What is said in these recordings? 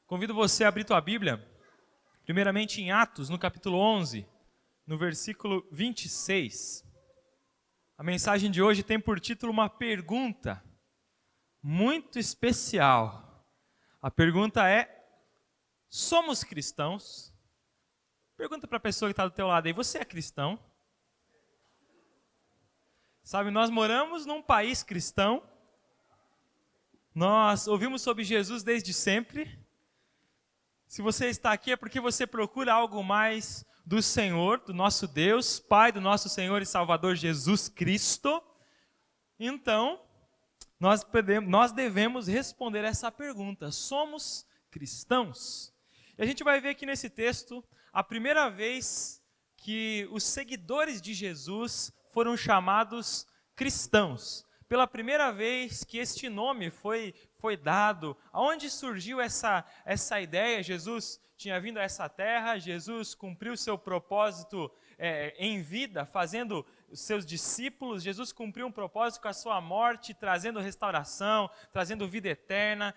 Convido você a abrir tua Bíblia, primeiramente em Atos, no capítulo 11, no versículo 26. A mensagem de hoje tem por título uma pergunta muito especial. A pergunta é: somos cristãos? Pergunta para a pessoa que está do teu lado aí: você é cristão? Sabe, nós moramos num país cristão, nós ouvimos sobre Jesus desde sempre. Se você está aqui é porque você procura algo mais do Senhor, do nosso Deus, Pai do nosso Senhor e Salvador Jesus Cristo. Então, nós devemos responder essa pergunta: somos cristãos? E a gente vai ver aqui nesse texto a primeira vez que os seguidores de Jesus foram chamados cristãos. Pela primeira vez que este nome foi dado. Aonde surgiu essa ideia? Jesus tinha vindo a essa terra, Jesus cumpriu seu propósito em vida, fazendo os seus discípulos. Jesus cumpriu um propósito com a sua morte, trazendo restauração, trazendo vida eterna,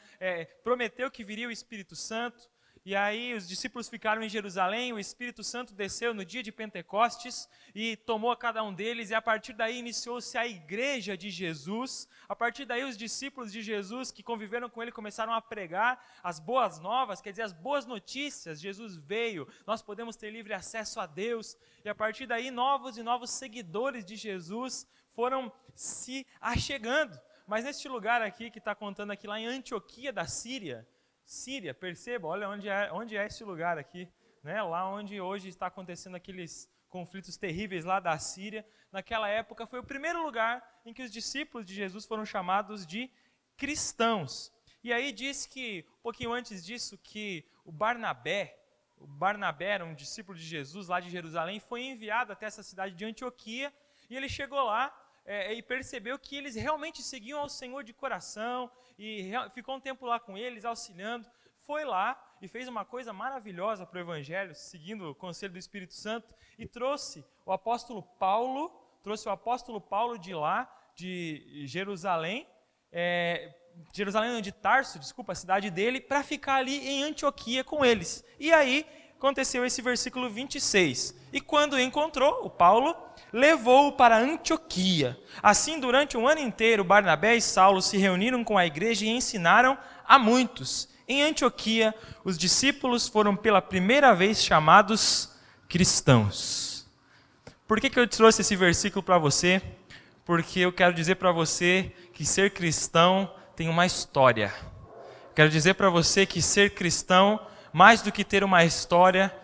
prometeu que viria o Espírito Santo. E aí os discípulos ficaram em Jerusalém, o Espírito Santo desceu no dia de Pentecostes e tomou a cada um deles, e a partir daí iniciou-se a igreja de Jesus. A partir daí os discípulos de Jesus que conviveram com ele começaram a pregar as boas novas, quer dizer, as boas notícias. Jesus veio, nós podemos ter livre acesso a Deus, e a partir daí novos e novos seguidores de Jesus foram se achegando. Mas neste lugar aqui que está contando aqui lá em Antioquia da Síria, perceba, olha onde é esse lugar aqui, né? Lá onde hoje está acontecendo aqueles conflitos terríveis lá da Síria. Naquela época foi o primeiro lugar em que os discípulos de Jesus foram chamados de cristãos. E aí diz que, um pouquinho antes disso, que o Barnabé era um discípulo de Jesus lá de Jerusalém, foi enviado até essa cidade de Antioquia, e ele chegou lá e percebeu que eles realmente seguiam ao Senhor de coração, e ficou um tempo lá com eles, auxiliando. Foi lá e fez uma coisa maravilhosa para o Evangelho, seguindo o conselho do Espírito Santo, e trouxe o apóstolo Paulo de lá, de Jerusalém, de Tarso, a cidade dele, para ficar ali em Antioquia com eles. E aí aconteceu esse versículo 26. E quando o encontrou, o Paulo levou-o para Antioquia. Assim, durante um ano inteiro, Barnabé e Saulo se reuniram com a igreja e ensinaram a muitos. Em Antioquia, os discípulos foram pela primeira vez chamados cristãos. Por que eu trouxe esse versículo para você? Porque eu quero dizer para você que ser cristão tem uma história. Quero dizer para você que ser cristão, mais do que ter uma história,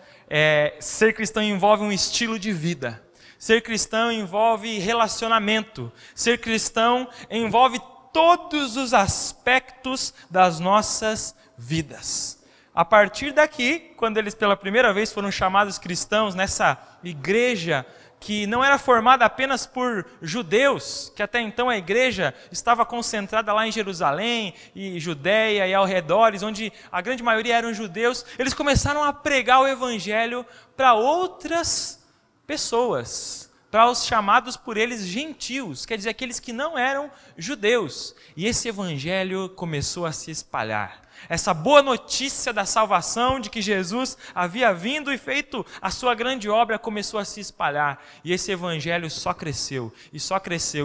ser cristão envolve um estilo de vida. Ser cristão envolve relacionamento. Ser cristão envolve todos os aspectos das nossas vidas. A partir daqui, quando eles pela primeira vez foram chamados cristãos nessa igreja que não era formada apenas por judeus, que até então a igreja estava concentrada lá em Jerusalém e Judeia e arredores, onde a grande maioria eram judeus, eles começaram a pregar o evangelho para outras pessoas, para os chamados por eles gentios, quer dizer, aqueles que não eram judeus. E esse evangelho começou a se espalhar. Essa boa notícia da salvação, de que Jesus havia vindo e feito a sua grande obra, começou a se espalhar. E esse evangelho só cresceu,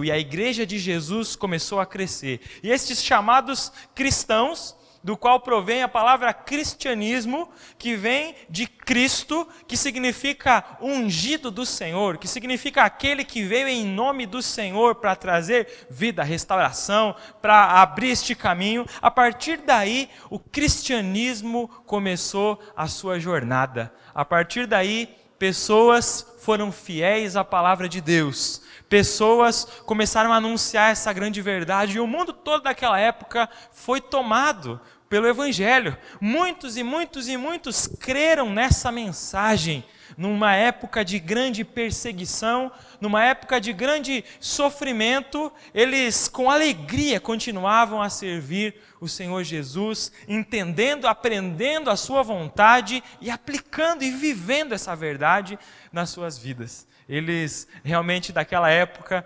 e a igreja de Jesus começou a crescer. E esses chamados cristãos, do qual provém a palavra cristianismo, que vem de Cristo, que significa ungido do Senhor, que significa aquele que veio em nome do Senhor para trazer vida, restauração, para abrir este caminho. A partir daí, o cristianismo começou a sua jornada. A partir daí, pessoas foram fiéis à palavra de Deus. Pessoas começaram a anunciar essa grande verdade, e o mundo todo daquela época foi tomado pelo Evangelho. Muitos creram nessa mensagem, numa época de grande perseguição, numa época de grande sofrimento. Eles com alegria continuavam a servir o Senhor Jesus, entendendo, aprendendo a sua vontade e aplicando e vivendo essa verdade nas suas vidas. Eles realmente daquela época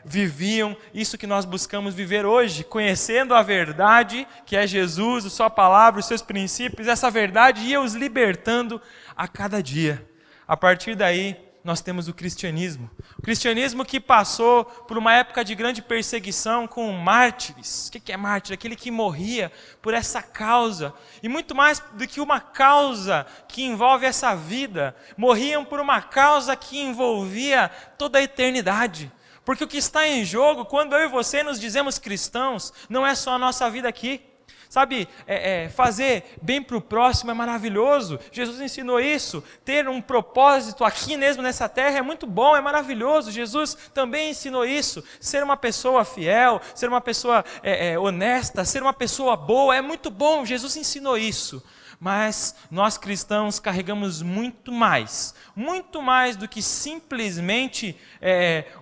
viviam isso que nós buscamos viver hoje, conhecendo a verdade que é Jesus, a sua palavra, os seus princípios. Essa verdade ia os libertando a cada dia. A partir daí, nós temos o cristianismo. O cristianismo que passou por uma época de grande perseguição com mártires. O que é mártir? Aquele que morria por essa causa. E muito mais do que uma causa que envolve essa vida. Morriam por uma causa que envolvia toda a eternidade. Porque o que está em jogo, quando eu e você nos dizemos cristãos, não é só a nossa vida aqui. Sabe, fazer bem para o próximo é maravilhoso. Jesus ensinou isso. Ter um propósito aqui mesmo nessa terra é muito bom, é maravilhoso. Jesus também ensinou isso. Ser uma pessoa fiel, ser uma pessoa honesta, ser uma pessoa boa é muito bom. Jesus ensinou isso. Mas nós cristãos carregamos muito mais do que simplesmente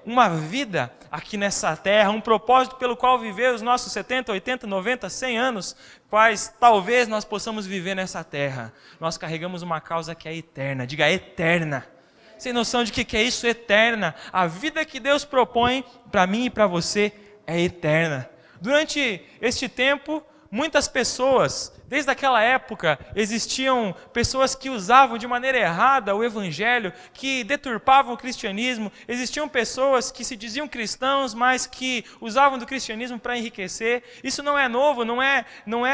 uma vida aqui nessa terra, um propósito pelo qual viver os nossos 70, 80, 90, 100 anos, quais talvez nós possamos viver nessa terra. Nós carregamos uma causa que é eterna, diga eterna. Sem noção de que é isso, eterna. A vida que Deus propõe para mim e para você é eterna. Durante este tempo, muitas pessoas, desde aquela época, existiam pessoas que usavam de maneira errada o evangelho, que deturpavam o cristianismo. Existiam pessoas que se diziam cristãos, mas que usavam do cristianismo para enriquecer. Isso não é novo, não é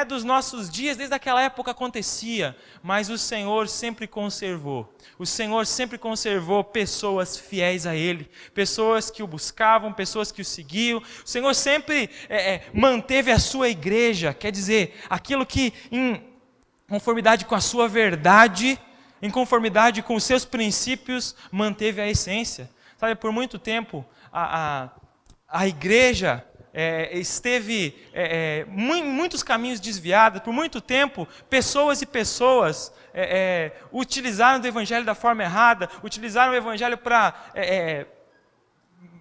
dos nossos dias, desde aquela época acontecia. Mas o Senhor sempre conservou. O Senhor sempre conservou pessoas fiéis a Ele, pessoas que o buscavam, pessoas que o seguiam. O Senhor sempre manteve a sua igreja, quer dizer, aquilo que em conformidade com a sua verdade, em conformidade com os seus princípios, manteve a essência. Sabe, por muito tempo, a igreja esteve muitos caminhos desviados. Por muito tempo, pessoas e pessoas utilizaram do evangelho da forma errada, utilizaram o evangelho para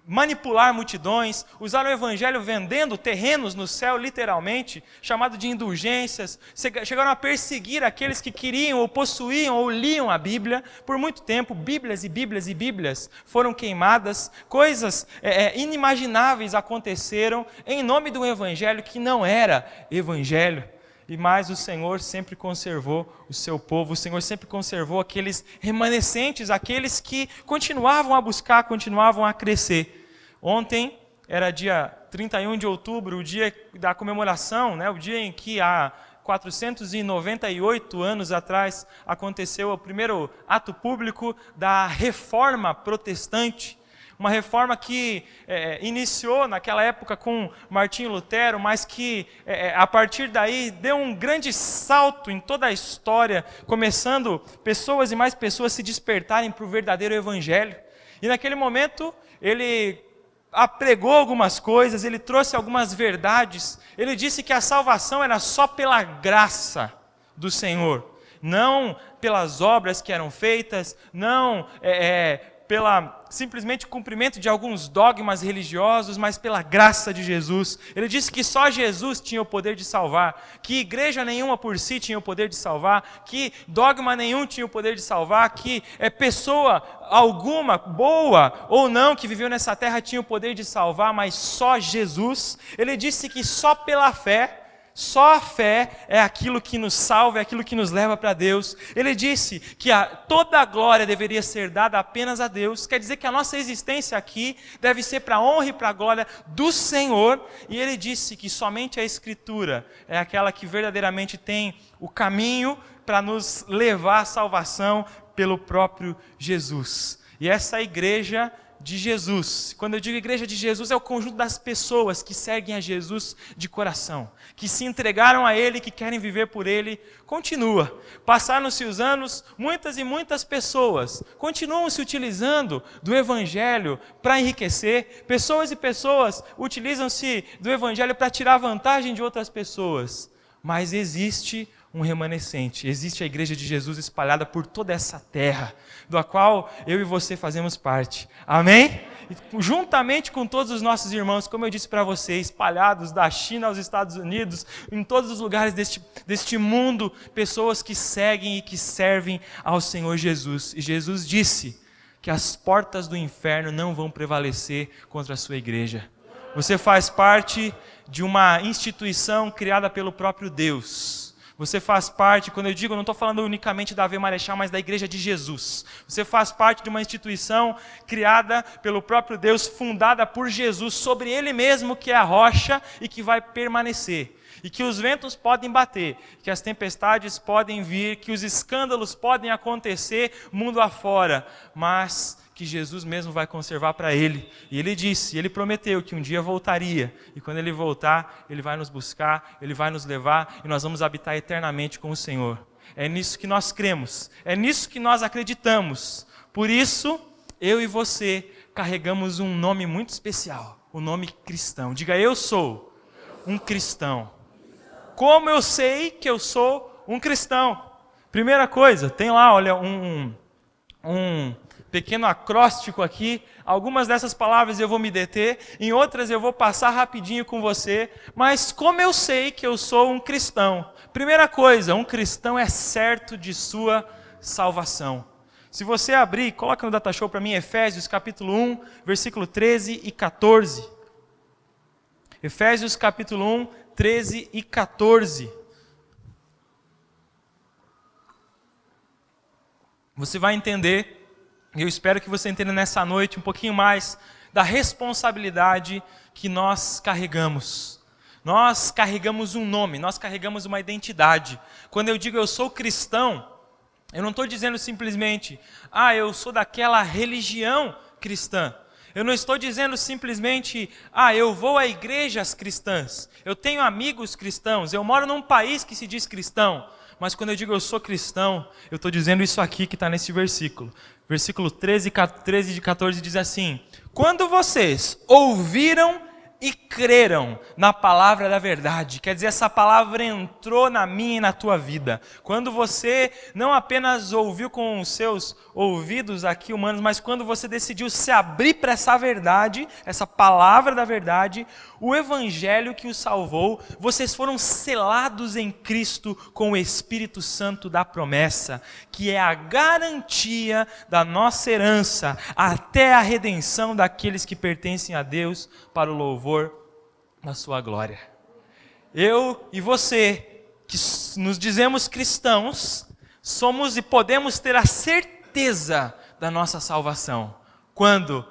manipular multidões, usaram o evangelho vendendo terrenos no céu, literalmente, chamado de indulgências. Chegaram a perseguir aqueles que queriam ou possuíam ou liam a Bíblia. Por muito tempo, Bíblias e Bíblias e Bíblias foram queimadas. Coisas inimagináveis aconteceram em nome de um evangelho que não era evangelho. Mas o Senhor sempre conservou o seu povo, o Senhor sempre conservou aqueles remanescentes, aqueles que continuavam a buscar, continuavam a crescer. Ontem era dia 31 de outubro, o dia da comemoração, o dia em que há 498 anos atrás aconteceu o primeiro ato público da Reforma Protestante. Uma reforma que iniciou naquela época com Martinho Lutero, mas que a partir daí deu um grande salto em toda a história, começando pessoas e mais pessoas se despertarem para o verdadeiro evangelho. E naquele momento ele apregou algumas coisas, ele trouxe algumas verdades. Ele disse que a salvação era só pela graça do Senhor, não pelas obras que eram feitas, não pela simplesmente cumprimento de alguns dogmas religiosos, mas pela graça de Jesus. Ele disse que só Jesus tinha o poder de salvar, que igreja nenhuma por si tinha o poder de salvar, que dogma nenhum tinha o poder de salvar, que pessoa alguma, boa ou não, que viveu nessa terra tinha o poder de salvar, mas só Jesus. Ele disse que só pela fé, só a fé é aquilo que nos salva, é aquilo que nos leva para Deus. Ele disse que toda a glória deveria ser dada apenas a Deus. Quer dizer que a nossa existência aqui deve ser para a honra e para a glória do Senhor. E ele disse que somente a Escritura é aquela que verdadeiramente tem o caminho para nos levar à salvação pelo próprio Jesus. E essa igreja de Jesus, quando eu digo igreja de Jesus, é o conjunto das pessoas que seguem a Jesus de coração, que se entregaram a Ele, que querem viver por Ele. Continua. Passaram-se os anos, muitas e muitas pessoas continuam se utilizando do Evangelho para enriquecer. Pessoas e pessoas utilizam-se do Evangelho para tirar vantagem de outras pessoas. Mas existe um remanescente, existe a igreja de Jesus espalhada por toda essa terra, da qual eu e você fazemos parte. Amém? E, juntamente com todos os nossos irmãos, como eu disse para você, espalhados da China aos Estados Unidos, em todos os lugares deste mundo, pessoas que seguem e que servem ao Senhor Jesus. E Jesus disse que as portas do inferno não vão prevalecer contra a sua igreja. Você faz parte de uma instituição criada pelo próprio Deus. Você faz parte, quando eu digo, eu não estou falando unicamente da Ave Marechal, mas da Igreja de Jesus. Você faz parte de uma instituição criada pelo próprio Deus, fundada por Jesus, sobre Ele mesmo, que é a rocha e que vai permanecer. E que os ventos podem bater, que as tempestades podem vir, que os escândalos podem acontecer mundo afora, mas que Jesus mesmo vai conservar para Ele. E Ele disse, Ele prometeu que um dia voltaria, e quando Ele voltar, Ele vai nos buscar, Ele vai nos levar, e nós vamos habitar eternamente com o Senhor. É nisso que nós cremos, é nisso que nós acreditamos. Por isso, eu e você carregamos um nome muito especial, o nome cristão. Diga, eu sou um cristão. Como eu sei que eu sou um cristão? Primeira coisa, tem lá, olha, um pequeno acróstico aqui. Algumas dessas palavras eu vou me deter, em outras eu vou passar rapidinho com você. Mas como eu sei que eu sou um cristão? Primeira coisa, um cristão é certo de sua salvação. Se você abrir, coloca no Datashow para mim, Efésios capítulo 1, versículo 13 e 14. Efésios capítulo 1, 13 e 14. Você vai entender, e eu espero que você entenda nessa noite um pouquinho mais da responsabilidade que nós carregamos. Nós carregamos um nome, nós carregamos uma identidade. Quando eu digo eu sou cristão, eu não estou dizendo simplesmente, eu sou daquela religião cristã. Eu não estou dizendo simplesmente, eu vou a igrejas cristãs, eu tenho amigos cristãos, eu moro num país que se diz cristão. Mas quando eu digo eu sou cristão, eu estou dizendo isso aqui que está nesse versículo. Versículo 13 de 14 diz assim: quando vocês ouviram e creram na palavra da verdade, quer dizer, essa palavra entrou na minha e na tua vida. Quando você não apenas ouviu com os seus ouvidos aqui humanos, mas quando você decidiu se abrir para essa verdade, essa palavra da verdade, o evangelho que os salvou, vocês foram selados em Cristo com o Espírito Santo da promessa, que é a garantia da nossa herança até a redenção daqueles que pertencem a Deus para o louvor da sua glória. Eu e você, que nos dizemos cristãos, somos e podemos ter a certeza da nossa salvação. Quando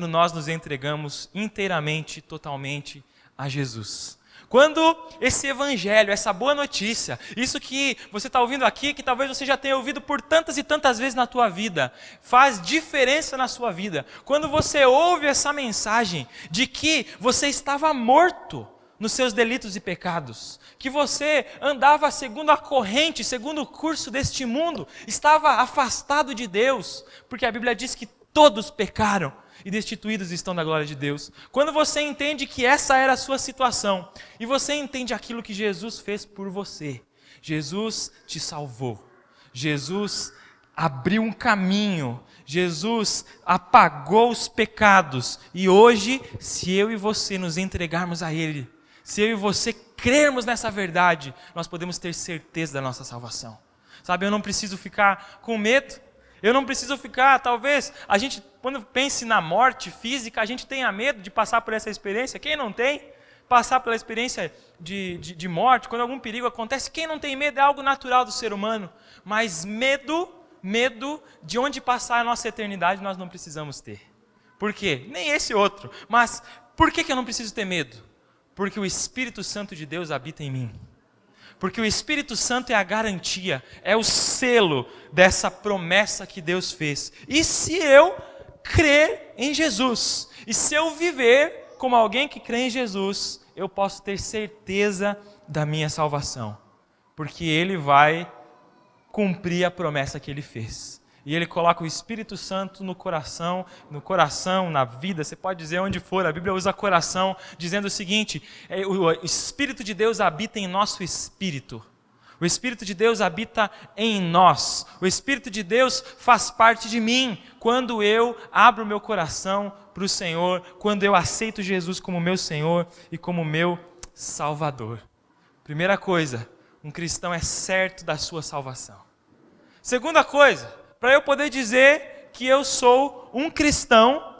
nós nos entregamos inteiramente, totalmente a Jesus. Quando esse evangelho, essa boa notícia, isso que você está ouvindo aqui, que talvez você já tenha ouvido por tantas e tantas vezes na tua vida, faz diferença na sua vida. Quando você ouve essa mensagem de que você estava morto nos seus delitos e pecados, que você andava segundo a corrente, segundo o curso deste mundo, estava afastado de Deus, porque a Bíblia diz que todos pecaram e destituídos estão da glória de Deus. Quando você entende que essa era a sua situação, e você entende aquilo que Jesus fez por você, Jesus te salvou, Jesus abriu um caminho, Jesus apagou os pecados, e hoje, se eu e você nos entregarmos a Ele, se eu e você crermos nessa verdade, nós podemos ter certeza da nossa salvação. Sabe, eu não preciso ficar com medo, eu não preciso ficar, talvez, a gente, quando pense na morte física, a gente tenha medo de passar por essa experiência. Quem não tem? Passar pela experiência de morte, quando algum perigo acontece, quem não tem medo é algo natural do ser humano. Mas medo de onde passar a nossa eternidade nós não precisamos ter. Por quê? Nem esse outro. Mas por que eu não preciso ter medo? Porque o Espírito Santo de Deus habita em mim. Porque o Espírito Santo é a garantia, é o selo dessa promessa que Deus fez. E se eu crer em Jesus, e se eu viver como alguém que crê em Jesus, eu posso ter certeza da minha salvação. Porque Ele vai cumprir a promessa que Ele fez. E Ele coloca o Espírito Santo no coração, na vida, você pode dizer onde for, a Bíblia usa coração, dizendo o seguinte, o Espírito de Deus habita em nosso espírito. O Espírito de Deus habita em nós. O Espírito de Deus faz parte de mim quando eu abro meu coração para o Senhor, quando eu aceito Jesus como meu Senhor e como meu Salvador. Primeira coisa, um cristão é certo da sua salvação. Segunda coisa, para eu poder dizer que eu sou um cristão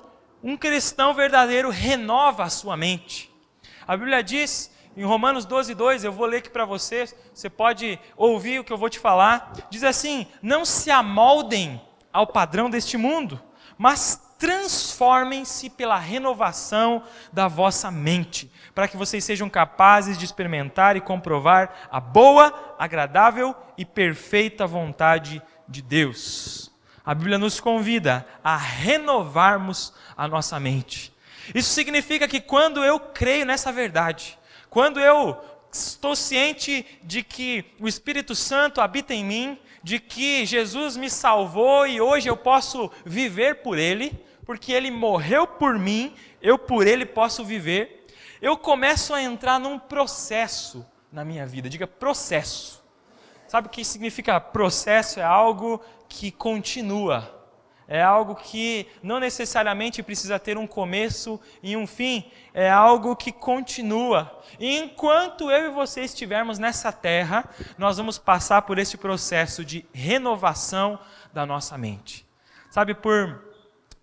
verdadeiro renova a sua mente. A Bíblia diz, em Romanos 12:2, eu vou ler aqui para você, você pode ouvir o que eu vou te falar, diz assim: não se amoldem ao padrão deste mundo, mas transformem-se pela renovação da vossa mente, para que vocês sejam capazes de experimentar e comprovar a boa, agradável e perfeita vontade de Deus. A Bíblia nos convida a renovarmos a nossa mente. Isso significa que quando eu creio nessa verdade, quando eu estou ciente de que o Espírito Santo habita em mim, de que Jesus me salvou e hoje eu posso viver por Ele, porque Ele morreu por mim, eu por Ele posso viver, eu começo a entrar num processo na minha vida. Diga processo. Sabe o que significa processo? É algo que continua. É algo que não necessariamente precisa ter um começo e um fim. É algo que continua. E enquanto eu e você estivermos nessa terra, nós vamos passar por esse processo de renovação da nossa mente. Sabe, por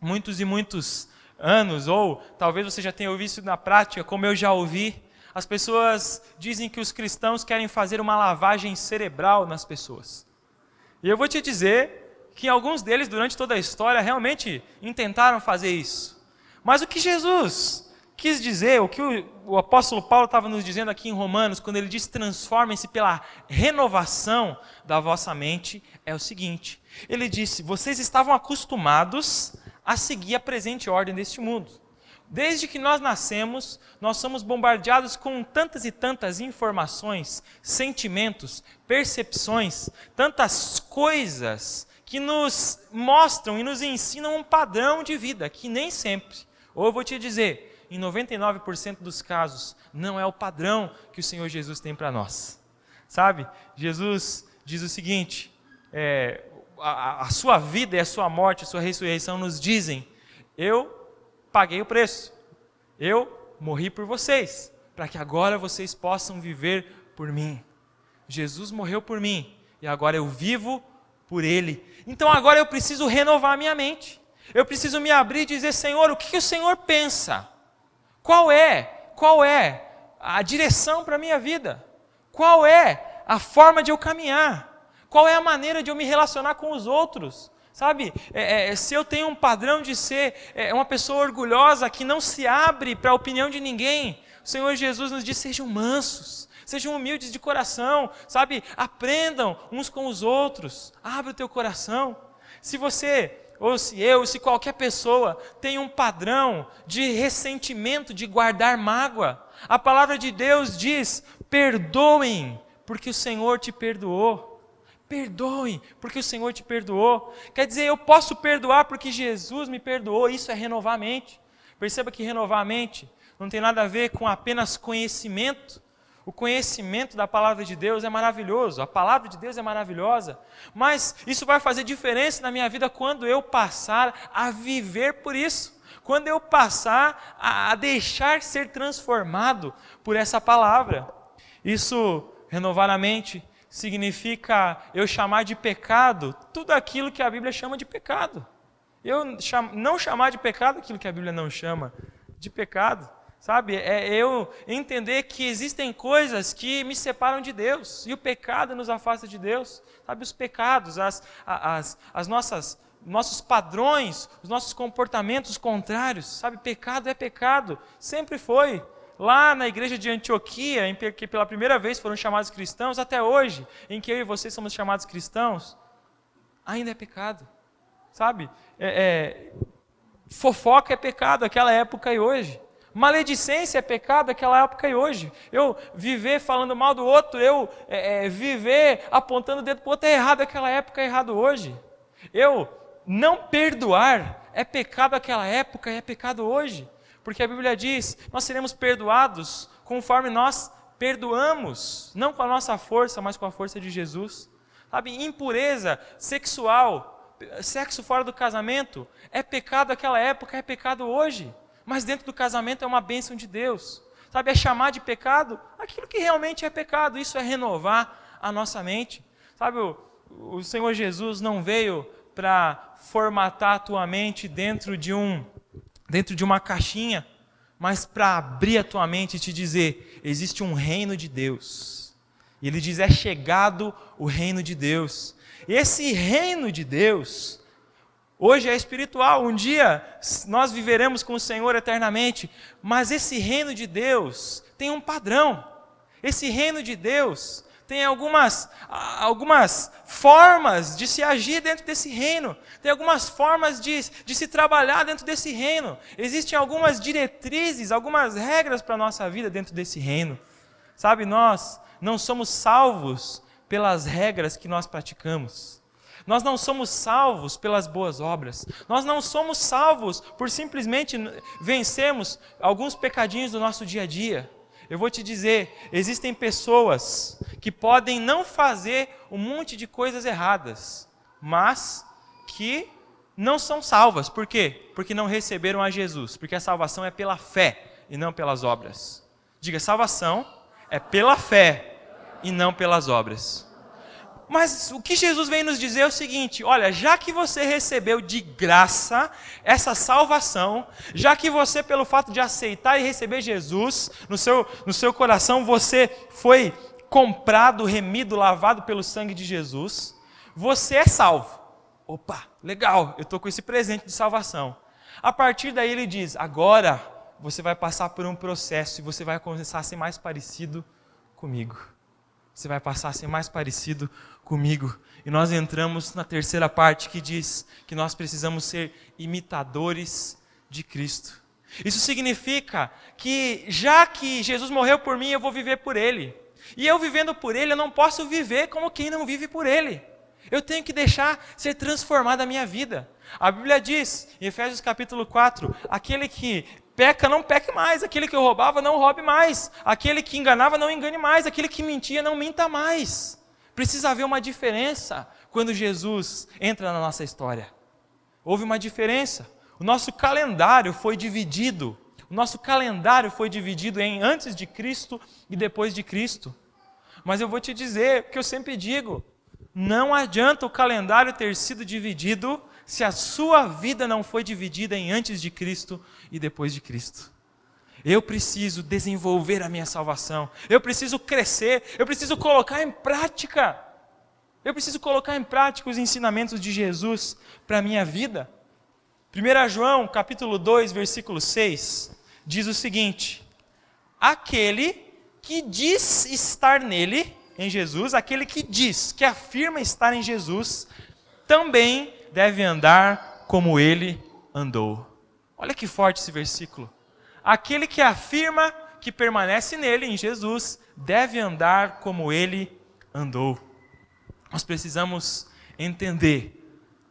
muitos e muitos anos, ou talvez você já tenha ouvido isso na prática, como eu já ouvi, as pessoas dizem que os cristãos querem fazer uma lavagem cerebral nas pessoas. E eu vou te dizer que alguns deles, durante toda a história, realmente intentaram fazer isso. Mas o que Jesus quis dizer, o que o apóstolo Paulo estava nos dizendo aqui em Romanos, quando ele diz transformem-se pela renovação da vossa mente, é o seguinte: ele disse, vocês estavam acostumados a seguir a presente ordem deste mundo. Desde que nós nascemos, nós somos bombardeados com tantas e tantas informações, sentimentos, percepções, tantas coisas que nos mostram e nos ensinam um padrão de vida, que nem sempre, ou eu vou te dizer, em 99% dos casos, não é o padrão que o Senhor Jesus tem para nós. Sabe, Jesus diz o seguinte, a sua vida e a sua morte, a sua ressurreição nos dizem, eu paguei o preço, eu morri por vocês, para que agora vocês possam viver por mim. Jesus morreu por mim, e agora eu vivo por Ele. Então agora eu preciso renovar a minha mente, eu preciso me abrir e dizer, Senhor, o que o Senhor pensa? Qual é a direção para a minha vida? Qual é a forma de eu caminhar? Qual é a maneira de eu me relacionar com os outros? Sabe, se eu tenho um padrão de ser uma pessoa orgulhosa que não se abre para a opinião de ninguém, o Senhor Jesus nos diz, sejam mansos, sejam humildes de coração, sabe, aprendam uns com os outros, abre o teu coração. Se você, ou se eu, se qualquer pessoa tem um padrão de ressentimento, de guardar mágoa, a palavra de Deus diz, perdoem, porque o Senhor te perdoou. Perdoe, porque o Senhor te perdoou. Quer dizer, eu posso perdoar porque Jesus me perdoou. Isso é renovar a mente. Perceba que renovar a mente não tem nada a ver com apenas conhecimento. O conhecimento da palavra de Deus é maravilhoso. A palavra de Deus é maravilhosa. Mas isso vai fazer diferença na minha vida quando eu passar a viver por isso. Quando eu passar a deixar ser transformado por essa palavra. Isso, renovar a mente, significa eu chamar de pecado tudo aquilo que a Bíblia chama de pecado. Eu não chamar de pecado aquilo que a Bíblia não chama de pecado. Sabe, é eu entender que existem coisas que me separam de Deus. E o pecado nos afasta de Deus. Sabe, os pecados, nossos padrões, os nossos comportamentos contrários. Sabe, pecado é pecado. Sempre foi. Lá na igreja de Antioquia, em que pela primeira vez foram chamados cristãos, até hoje, em que eu e você somos chamados cristãos, ainda é pecado, sabe? Fofoca é pecado naquela época e hoje. Maledicência é pecado naquela época e hoje. Eu viver falando mal do outro, viver apontando o dedo para o outro é errado naquela época, é errado hoje. Eu não perdoar é pecado naquela época e é pecado hoje. Porque a Bíblia diz, nós seremos perdoados conforme nós perdoamos, não com a nossa força, mas com a força de Jesus. Sabe, impureza sexual, sexo fora do casamento, é pecado naquela época, é pecado hoje. Mas dentro do casamento é uma bênção de Deus. Sabe, é chamar de pecado aquilo que realmente é pecado, isso é renovar a nossa mente. Sabe, o Senhor Jesus não veio para formatar a tua mente dentro de uma caixinha, mas para abrir a tua mente e te dizer, existe um reino de Deus. E ele diz, é chegado o reino de Deus. Esse reino de Deus, hoje é espiritual, um dia nós viveremos com o Senhor eternamente, mas esse reino de Deus tem um padrão. Esse reino de Deus tem algumas formas de se agir dentro desse reino, tem algumas formas de se trabalhar dentro desse reino. Existem algumas diretrizes, algumas regras para a nossa vida dentro desse reino. Sabe, nós não somos salvos pelas regras que nós praticamos. Nós não somos salvos pelas boas obras. Nós não somos salvos por simplesmente vencermos alguns pecadinhos do nosso dia a dia. Eu vou te dizer, existem pessoas que podem não fazer um monte de coisas erradas, mas que não são salvas. Por quê? Porque não receberam a Jesus. Porque a salvação é pela fé e não pelas obras. Diga, salvação é pela fé e não pelas obras. Mas o que Jesus vem nos dizer é o seguinte, olha, já que você recebeu de graça essa salvação, já que você, pelo fato de aceitar e receber Jesus no seu coração, você foi comprado, remido, lavado pelo sangue de Jesus, você é salvo. Opa, legal, eu estou com esse presente de salvação. A partir daí ele diz, agora você vai passar por um processo e você vai começar a ser mais parecido comigo. Você vai passar a ser mais parecido comigo. E nós entramos na terceira parte que diz que nós precisamos ser imitadores de Cristo. Isso significa que já que Jesus morreu por mim, eu vou viver por Ele. E eu vivendo por Ele, eu não posso viver como quem não vive por Ele. Eu tenho que deixar ser transformada a minha vida. A Bíblia diz, em Efésios capítulo 4, aquele que peca, não peque mais. Aquele que roubava, não roube mais. Aquele que enganava, não engane mais. Aquele que mentia, não minta mais. Precisa haver uma diferença quando Jesus entra na nossa história. Houve uma diferença. O nosso calendário foi dividido. O nosso calendário foi dividido em antes de Cristo e depois de Cristo. Mas eu vou te dizer, o que eu sempre digo, não adianta o calendário ter sido dividido se a sua vida não foi dividida em antes de Cristo e depois de Cristo. Eu preciso desenvolver a minha salvação. Eu preciso crescer. Eu preciso colocar em prática. Eu preciso colocar em prática os ensinamentos de Jesus para a minha vida. 1 João, capítulo 2, versículo 6, diz o seguinte: aquele que diz estar nele, em Jesus, aquele que diz, que afirma estar em Jesus, também deve andar como ele andou. Olha que forte esse versículo. Aquele que afirma que permanece nele, em Jesus, deve andar como ele andou. Nós precisamos entender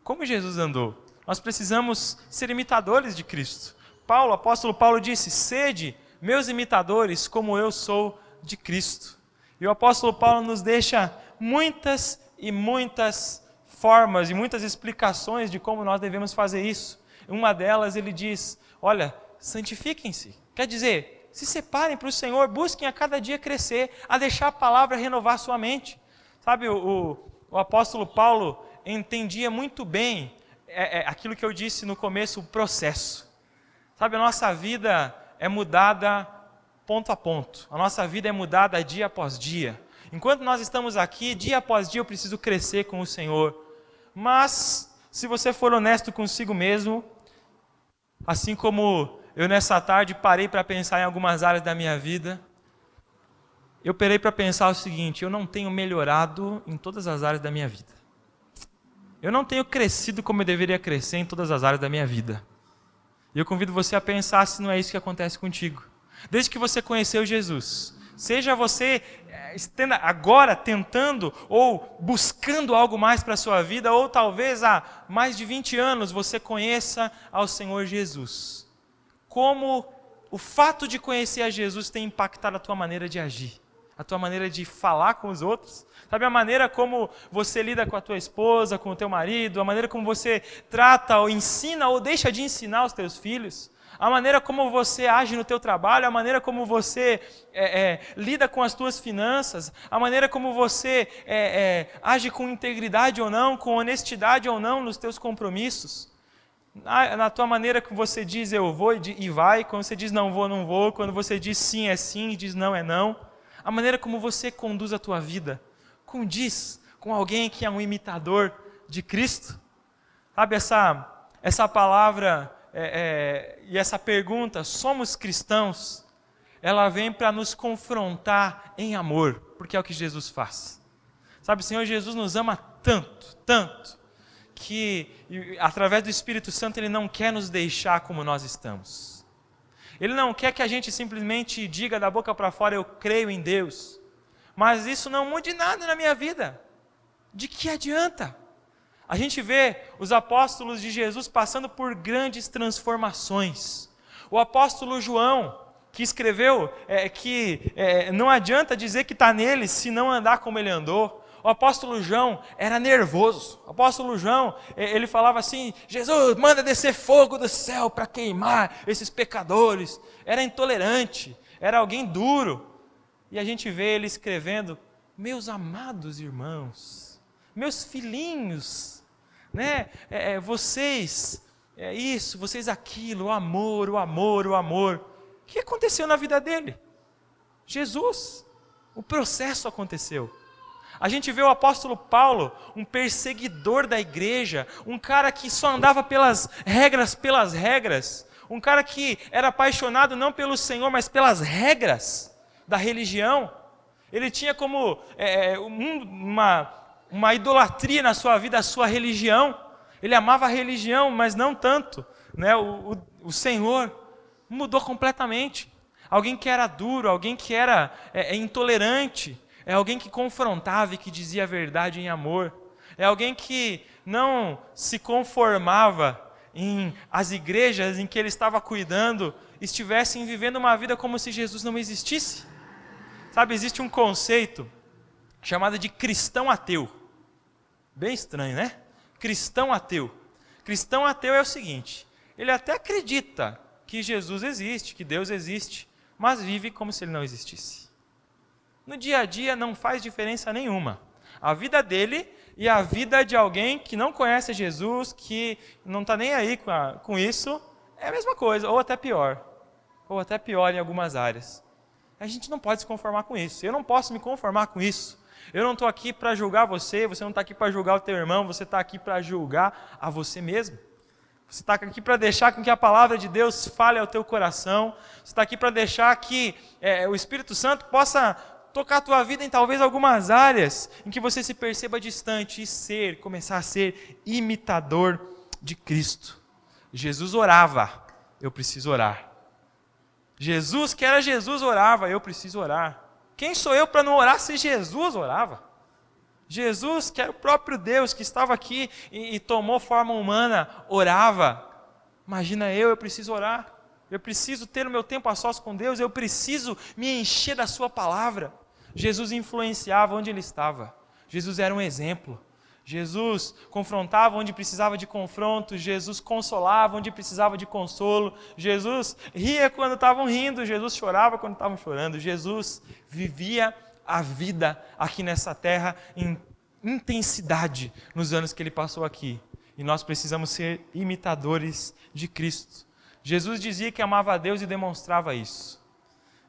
como Jesus andou. Nós precisamos ser imitadores de Cristo. O apóstolo Paulo disse, sede meus imitadores como eu sou de Cristo. E o apóstolo Paulo nos deixa muitas e muitas formas e muitas explicações de como nós devemos fazer isso. Uma delas ele diz, olha, santifiquem-se. Quer dizer, se separem para o Senhor, busquem a cada dia crescer, a deixar a palavra renovar sua mente. Sabe, o apóstolo Paulo entendia muito bem aquilo que eu disse no começo, o processo. Sabe, a nossa vida é mudada ponto a ponto. A nossa vida é mudada dia após dia. Enquanto nós estamos aqui, dia após dia eu preciso crescer com o Senhor. Mas, se você for honesto consigo mesmo, assim como eu nessa tarde parei para pensar em algumas áreas da minha vida, eu parei para pensar o seguinte, eu não tenho melhorado em todas as áreas da minha vida. Eu não tenho crescido como eu deveria crescer em todas as áreas da minha vida. E eu convido você a pensar se não é isso que acontece contigo. Desde que você conheceu Jesus, seja você agora tentando ou buscando algo mais para a sua vida, ou talvez há mais de 20 anos você conheça ao Senhor Jesus. Como o fato de conhecer a Jesus tem impactado a tua maneira de agir, a tua maneira de falar com os outros, sabe, a maneira como você lida com a tua esposa, com o teu marido, a maneira como você trata ou ensina ou deixa de ensinar os teus filhos, a maneira como você age no teu trabalho, a maneira como você lida com as tuas finanças, a maneira como você age com integridade ou não, com honestidade ou não nos teus compromissos. Na tua maneira que você diz eu vou e vai, quando você diz não vou, quando você diz sim é sim e diz não é não. A maneira como você conduz a tua vida, condiz com alguém que é um imitador de Cristo. Sabe, essa palavra e essa pergunta, somos cristãos, ela vem para nos confrontar em amor, porque é o que Jesus faz. Sabe, o Senhor Jesus nos ama tanto, tanto, que através do Espírito Santo Ele não quer nos deixar como nós estamos. Ele não quer que a gente simplesmente diga da boca para fora, eu creio em Deus, mas isso não mude nada na minha vida. De que adianta? A gente vê os apóstolos de Jesus passando por grandes transformações. O apóstolo João, que escreveu que não adianta dizer que está nele se não andar como ele andou. O apóstolo João era nervoso. O apóstolo João, ele falava assim, Jesus, manda descer fogo do céu para queimar esses pecadores. Era intolerante, era alguém duro. E a gente vê ele escrevendo, meus amados irmãos, meus filhinhos, né? Vocês, isso, vocês aquilo, o amor, o amor, o amor. O que aconteceu na vida dele? Jesus, o processo aconteceu. A gente vê o apóstolo Paulo, um perseguidor da igreja, um cara que só andava pelas regras, um cara que era apaixonado não pelo Senhor, mas pelas regras da religião. Ele tinha como uma idolatria na sua vida, a sua religião. Ele amava a religião, mas não tanto, né? O Senhor mudou completamente. Alguém que era duro, alguém que era intolerante, é alguém que confrontava e que dizia a verdade em amor. É alguém que não se conformava em as igrejas em que ele estava cuidando estivessem vivendo uma vida como se Jesus não existisse. Sabe, existe um conceito chamado de cristão ateu. Bem estranho, né? Cristão ateu. Cristão ateu é o seguinte, ele até acredita que Jesus existe, que Deus existe, mas vive como se ele não existisse. No dia a dia não faz diferença nenhuma. A vida dele e a vida de alguém que não conhece Jesus, que não está nem aí com isso, é a mesma coisa, ou até pior. Ou até pior em algumas áreas. A gente não pode se conformar com isso. Eu não posso me conformar com isso. Eu não estou aqui para julgar você, você não está aqui para julgar o teu irmão, você está aqui para julgar a você mesmo. Você está aqui para deixar com que a palavra de Deus fale ao teu coração. Você está aqui para deixar que o Espírito Santo possa tocar a tua vida em talvez algumas áreas em que você se perceba distante e começar a ser imitador de Cristo. Jesus orava, eu preciso orar. Jesus, que era Jesus, orava, eu preciso orar. Quem sou eu para não orar se Jesus orava? Jesus, que era o próprio Deus que estava aqui e tomou forma humana, orava. Imagina eu preciso orar. Eu preciso ter o meu tempo a sós com Deus, eu preciso me encher da sua palavra. Jesus influenciava onde ele estava. Jesus era um exemplo. Jesus confrontava onde precisava de confronto, Jesus consolava onde precisava de consolo, Jesus ria quando estavam rindo, Jesus chorava quando estavam chorando, Jesus vivia a vida aqui nessa terra em intensidade nos anos que ele passou aqui. E nós precisamos ser imitadores de Cristo. Jesus dizia que amava a Deus e demonstrava isso.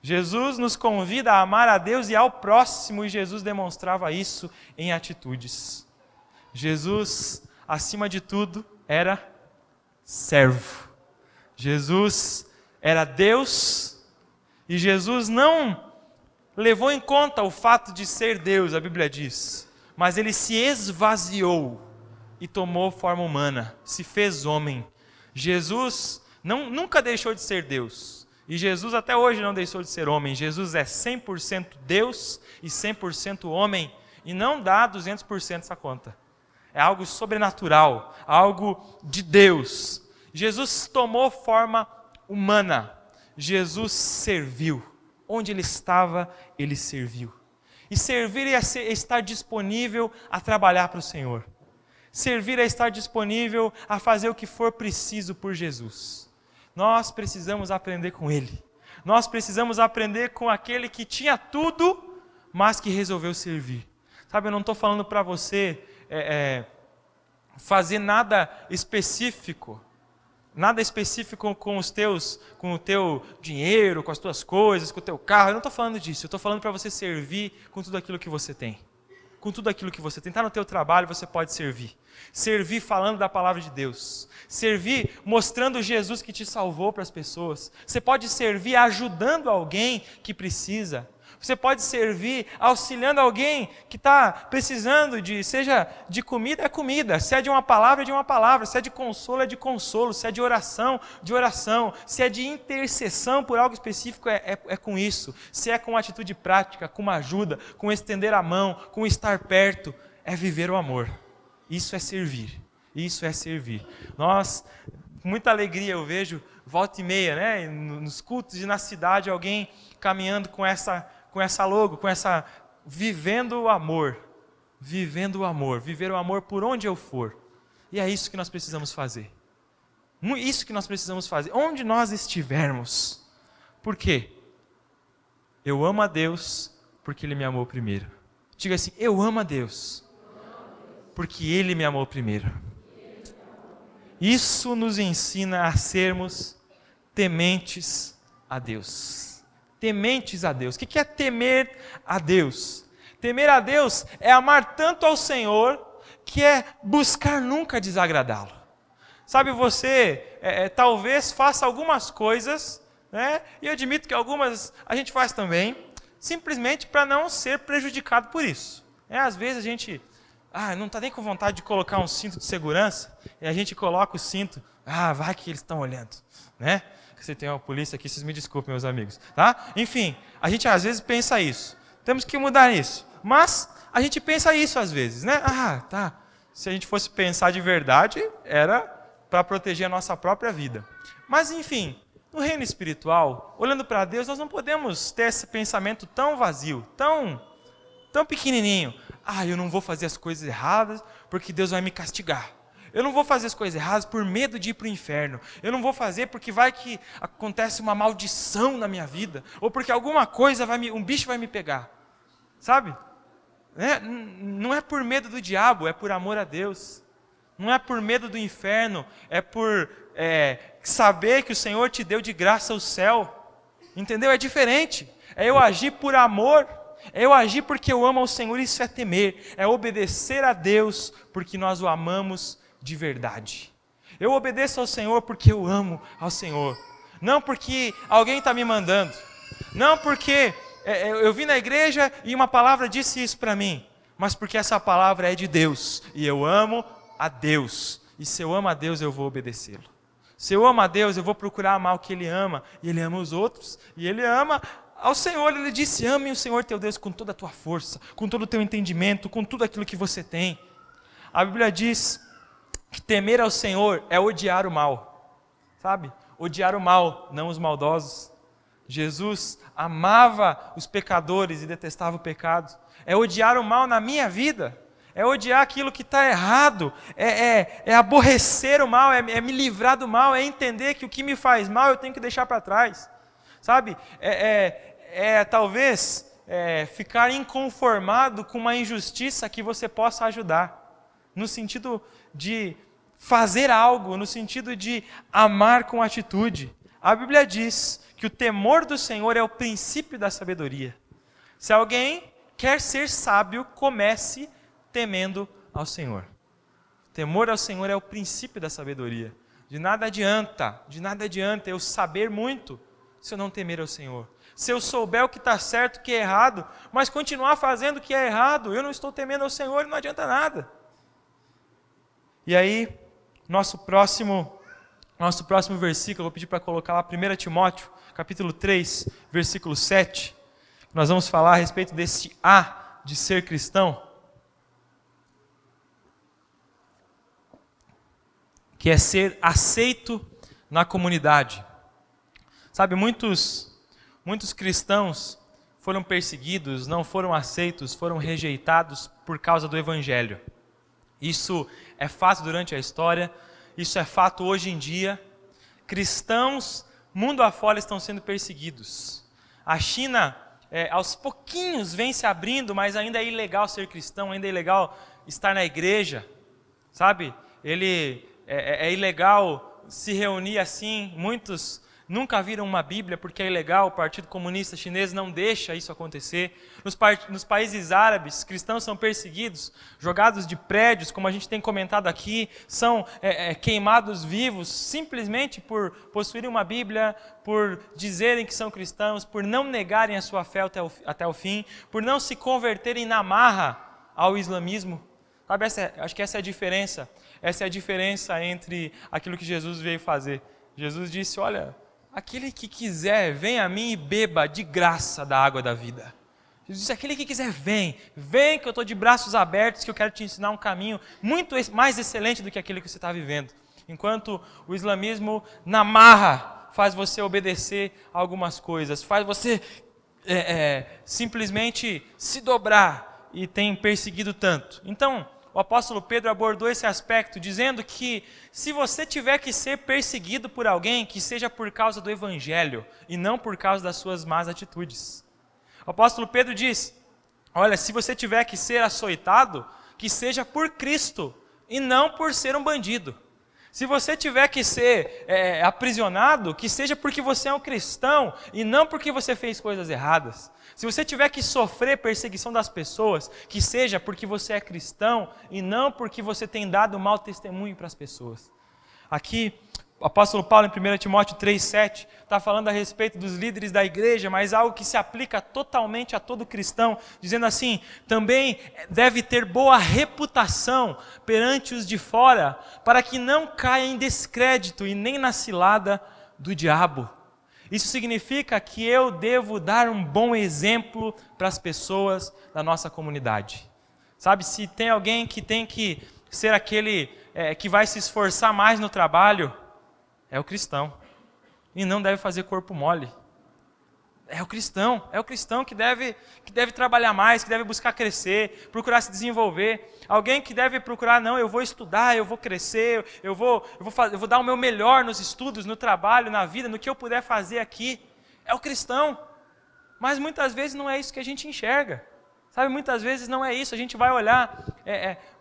Jesus nos convida a amar a Deus e ao próximo, e Jesus demonstrava isso em atitudes. Jesus, acima de tudo, era servo. Jesus era Deus e Jesus não levou em conta o fato de ser Deus, a Bíblia diz, mas ele se esvaziou e tomou forma humana, se fez homem. Jesus nunca deixou de ser Deus e Jesus até hoje não deixou de ser homem. Jesus é 100% Deus e 100% homem e não dá 200% essa conta. É algo sobrenatural, algo de Deus. Jesus tomou forma humana. Jesus serviu. Onde ele estava, ele serviu. E servir é estar disponível a trabalhar para o Senhor. Servir é estar disponível a fazer o que for preciso por Jesus. Nós precisamos aprender com Ele. Nós precisamos aprender com aquele que tinha tudo, mas que resolveu servir. Sabe, eu não estou falando para você fazer nada específico com o teu dinheiro, com as tuas coisas, com o teu carro. Eu não estou falando disso. Eu estou falando para você servir com tudo aquilo que você tem. Com tudo aquilo que você tem. Está no teu trabalho, você pode servir. Servir falando da palavra de Deus. Servir mostrando Jesus que te salvou para as pessoas. Você pode servir ajudando alguém que precisa. Você pode servir auxiliando alguém que está precisando seja de comida, é comida. Se é de uma palavra, é de uma palavra. Se é de consolo, é de consolo. Se é de oração, de oração. Se é de intercessão por algo específico, é com isso. Se é com atitude prática, com uma ajuda, com estender a mão, com estar perto, é viver o amor. Isso é servir. Isso é servir. Nós, com muita alegria, eu vejo, volta e meia, né, nos cultos e na cidade, alguém caminhando com essa logo, vivendo o amor, viver o amor por onde eu for. E é isso que nós precisamos fazer. Isso que nós precisamos fazer, onde nós estivermos. Por quê? Eu amo a Deus porque Ele me amou primeiro. Diga assim, eu amo a Deus porque Ele me amou primeiro. Isso nos ensina a sermos tementes a Deus. Tementes a Deus. O que é temer a Deus? Temer a Deus é amar tanto ao Senhor que é buscar nunca desagradá-lo. Sabe, você talvez faça algumas coisas, né? E eu admito que algumas a gente faz também, simplesmente para não ser prejudicado por isso. Às vezes a gente não está nem com vontade de colocar um cinto de segurança, e a gente coloca o cinto, vai que eles estão olhando, né? Se tem uma polícia aqui, vocês me desculpem, meus amigos, tá? Enfim, a gente às vezes pensa isso. Temos que mudar isso. Mas a gente pensa isso às vezes, né? Tá. Se a gente fosse pensar de verdade, era para proteger a nossa própria vida. Mas enfim, no reino espiritual, olhando para Deus, nós não podemos ter esse pensamento tão vazio, tão pequenininho. Eu não vou fazer as coisas erradas porque Deus vai me castigar. Eu não vou fazer as coisas erradas por medo de ir para o inferno. Eu não vou fazer porque vai que acontece uma maldição na minha vida. Ou porque alguma coisa, um bicho vai me pegar. Sabe? Não é por medo do diabo, é por amor a Deus. Não é por medo do inferno, é por saber que o Senhor te deu de graça o céu. Entendeu? É diferente. É eu agir por amor. É eu agir porque eu amo ao Senhor, isso é temer. É obedecer a Deus porque nós o amamos de verdade. Eu obedeço ao Senhor porque eu amo ao Senhor. Não porque alguém está me mandando. Não porque eu vim na igreja e uma palavra disse isso para mim. Mas porque essa palavra é de Deus. E eu amo a Deus. E se eu amo a Deus, eu vou obedecê-lo. Se eu amo a Deus, eu vou procurar amar o que Ele ama. E Ele ama os outros. E Ele ama ao Senhor. Ele disse, ame o Senhor teu Deus com toda a tua força, com todo o teu entendimento, com tudo aquilo que você tem. A Bíblia diz que temer ao Senhor é odiar o mal, sabe? Odiar o mal, não os maldosos. Jesus amava os pecadores e detestava o pecado. É odiar o mal na minha vida, é odiar aquilo que está errado, é aborrecer o mal, é me livrar do mal, é entender que o que me faz mal eu tenho que deixar para trás, sabe? Talvez ficar inconformado com uma injustiça que você possa ajudar. No sentido de fazer algo, no sentido de amar com atitude. A Bíblia diz que o temor do Senhor é o princípio da sabedoria. Se alguém quer ser sábio, comece temendo ao Senhor. O temor ao Senhor é o princípio da sabedoria. De nada adianta eu saber muito se eu não temer ao Senhor. Se eu souber o que está certo, o que é errado, mas continuar fazendo o que é errado, eu não estou temendo ao Senhor, não adianta nada. E aí, nosso próximo versículo, eu vou pedir para colocar lá 1 Timóteo, capítulo 3, versículo 7. Nós vamos falar a respeito desse de ser cristão, que é ser aceito na comunidade. Sabe, muitos cristãos foram perseguidos, não foram aceitos, foram rejeitados por causa do Evangelho. Isso é fato durante a história, isso é fato hoje em dia, cristãos, mundo afora, estão sendo perseguidos. A China, aos pouquinhos, vem se abrindo, mas ainda é ilegal ser cristão, ainda é ilegal estar na igreja, sabe? É ilegal se reunir assim, muitos nunca viram uma Bíblia porque é ilegal, o Partido Comunista Chinês não deixa isso acontecer. Nos países árabes, cristãos são perseguidos, jogados de prédios, como a gente tem comentado aqui, são queimados vivos, simplesmente por possuírem uma Bíblia, por dizerem que são cristãos, por não negarem a sua fé até o fim, por não se converterem na marra ao islamismo. Sabe, acho que essa é a diferença. Essa é a diferença entre aquilo que Jesus veio fazer. Jesus disse, olha, aquele que quiser, vem a mim e beba de graça da água da vida. Jesus disse, aquele que quiser, vem que eu estou de braços abertos, que eu quero te ensinar um caminho muito mais excelente do que aquele que você está vivendo. Enquanto o islamismo, na marra, faz você obedecer a algumas coisas, faz você simplesmente se dobrar e tem perseguido tanto. Então, o apóstolo Pedro abordou esse aspecto, dizendo que se você tiver que ser perseguido por alguém, que seja por causa do evangelho e não por causa das suas más atitudes. O apóstolo Pedro diz, olha, se você tiver que ser açoitado, que seja por Cristo e não por ser um bandido. Se você tiver que ser aprisionado, que seja porque você é um cristão e não porque você fez coisas erradas. Se você tiver que sofrer perseguição das pessoas, que seja porque você é cristão e não porque você tem dado mau testemunho para as pessoas. Aqui, o apóstolo Paulo, em 1 Timóteo 3,7, está falando a respeito dos líderes da igreja, mas algo que se aplica totalmente a todo cristão, dizendo assim, também deve ter boa reputação perante os de fora, para que não caia em descrédito e nem na cilada do diabo. Isso significa que eu devo dar um bom exemplo para as pessoas da nossa comunidade. Sabe, se tem alguém que tem que ser aquele que vai se esforçar mais no trabalho, é o cristão. E não deve fazer corpo mole. É o cristão que deve trabalhar mais, que deve buscar crescer, procurar se desenvolver. Alguém que deve procurar, não, eu vou estudar, eu vou crescer, eu vou dar o meu melhor nos estudos, no trabalho, na vida, no que eu puder fazer aqui. É o cristão. Mas muitas vezes não é isso que a gente enxerga. Sabe, muitas vezes não é isso. A gente vai olhar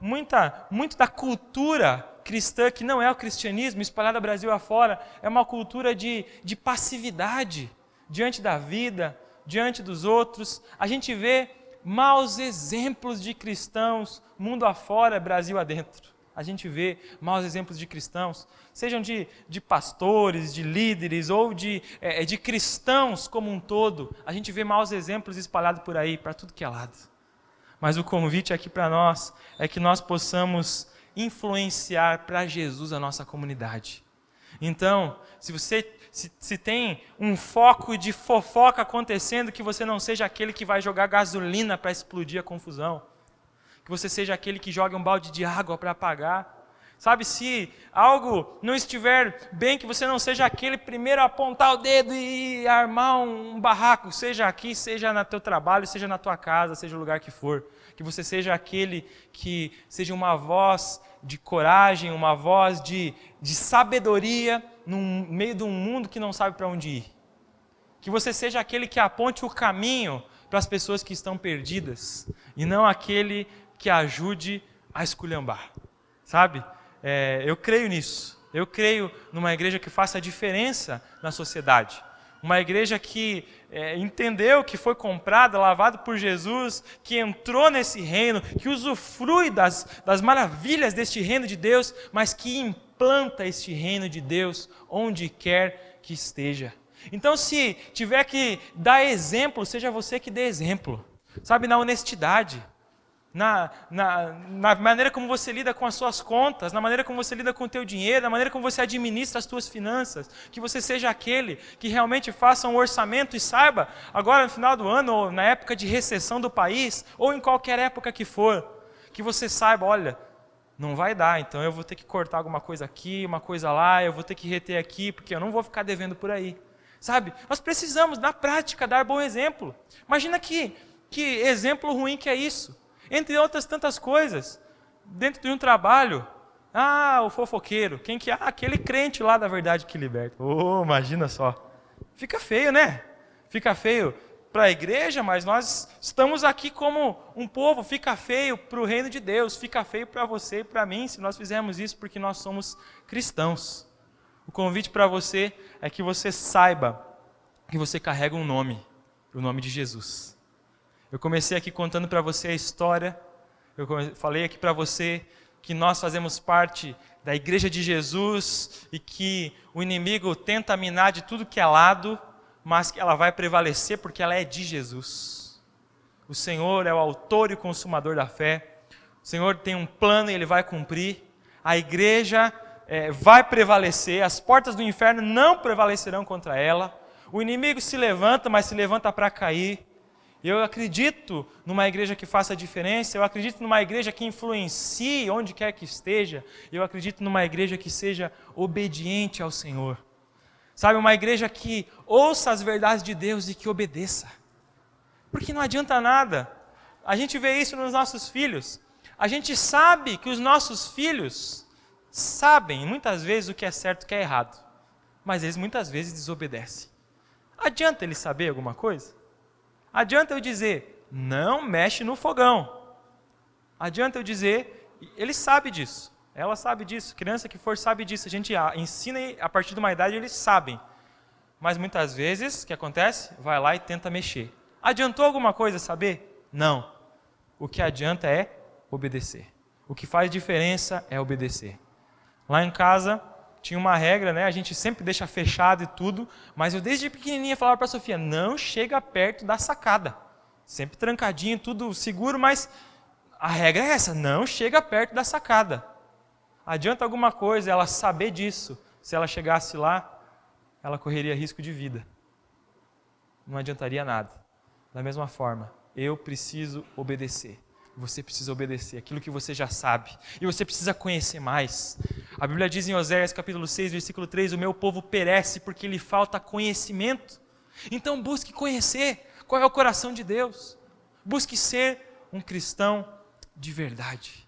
muito da cultura cristã, que não é o cristianismo, espalhada Brasil afora, é uma cultura de passividade diante da vida, diante dos outros. A gente vê maus exemplos de cristãos, mundo afora, Brasil adentro. A gente vê maus exemplos de cristãos, sejam de pastores, de líderes ou de cristãos como um todo. A gente vê maus exemplos espalhados por aí, para tudo que é lado. Mas o convite aqui para nós é que nós possamos influenciar para Jesus a nossa comunidade. Então, se tem um foco de fofoca acontecendo, que você não seja aquele que vai jogar gasolina para explodir a confusão. Que você seja aquele que joga um balde de água para apagar. Sabe, se algo não estiver bem, que você não seja aquele primeiro a apontar o dedo e armar um barraco, seja aqui, seja no teu trabalho, seja na tua casa, seja o lugar que for. Que você seja aquele que seja uma voz de coragem, uma voz de sabedoria no meio de um mundo que não sabe para onde ir. Que você seja aquele que aponte o caminho para as pessoas que estão perdidas e não aquele que ajude a esculhambar. Sabe? Eu creio nisso. Eu creio numa igreja que faça a diferença na sociedade. Uma igreja que entendeu que foi comprada, lavada por Jesus, que entrou nesse reino, que usufrui das maravilhas deste reino de Deus, mas que implanta este reino de Deus onde quer que esteja. Então, se tiver que dar exemplo, seja você que dê exemplo. Sabe, na honestidade. Na maneira como você lida com as suas contas, na maneira como você lida com o teu dinheiro, na maneira como você administra as tuas finanças, que você seja aquele que realmente faça um orçamento e saiba, agora no final do ano, ou na época de recessão do país, ou em qualquer época que for, que você saiba, olha, não vai dar, então eu vou ter que cortar alguma coisa aqui, uma coisa lá, eu vou ter que reter aqui, porque eu não vou ficar devendo por aí. Sabe, nós precisamos, na prática, dar bom exemplo. Imagina que exemplo ruim que é isso. Entre outras tantas coisas, dentro de um trabalho, Ah, o fofoqueiro. Quem que é? Ah, aquele crente lá da verdade que liberta. Oh, imagina só. Fica feio, né? Fica feio para a igreja, mas nós estamos aqui como um povo. Fica feio para o reino de Deus. Fica feio para você e para mim se nós fizermos isso porque nós somos cristãos. O convite para você é que você saiba que você carrega um nome, o nome de Jesus. Eu comecei aqui contando para você a história. Falei aqui para você que nós fazemos parte da igreja de Jesus e que o inimigo tenta minar de tudo que é lado, mas que ela vai prevalecer porque ela é de Jesus. O Senhor é o autor e o consumador da fé. O Senhor tem um plano e Ele vai cumprir. A igreja vai prevalecer, as portas do inferno não prevalecerão contra ela. O inimigo se levanta, mas se levanta para cair. Eu acredito numa igreja que faça diferença, eu acredito numa igreja que influencie onde quer que esteja, eu acredito numa igreja que seja obediente ao Senhor. Sabe, uma igreja que ouça as verdades de Deus e que obedeça. Porque não adianta nada. A gente vê isso nos nossos filhos. A gente sabe que os nossos filhos sabem muitas vezes o que é certo e o que é errado, mas eles muitas vezes desobedecem. Adianta ele saber alguma coisa? Adianta eu dizer, não mexe no fogão. Adianta eu dizer, ele sabe disso, ela sabe disso, criança que for sabe disso. A gente ensina e a partir de uma idade eles sabem. Mas muitas vezes, o que acontece? Vai lá e tenta mexer. Adiantou alguma coisa saber? Não. O que adianta é obedecer. O que faz diferença é obedecer. Lá em casa tinha uma regra, né? A gente sempre deixa fechado e tudo, mas eu desde pequenininha falava para a Sofia, não chega perto da sacada. Sempre trancadinho, tudo seguro, mas a regra é essa, não chega perto da sacada. Adianta alguma coisa ela saber disso, se ela chegasse lá, ela correria risco de vida. Não adiantaria nada. Da mesma forma, eu preciso obedecer. Você precisa obedecer aquilo que você já sabe. E você precisa conhecer mais. A Bíblia diz em Oséias capítulo 6, versículo 3, o meu povo perece porque lhe falta conhecimento. Então busque conhecer qual é o coração de Deus. Busque ser um cristão de verdade.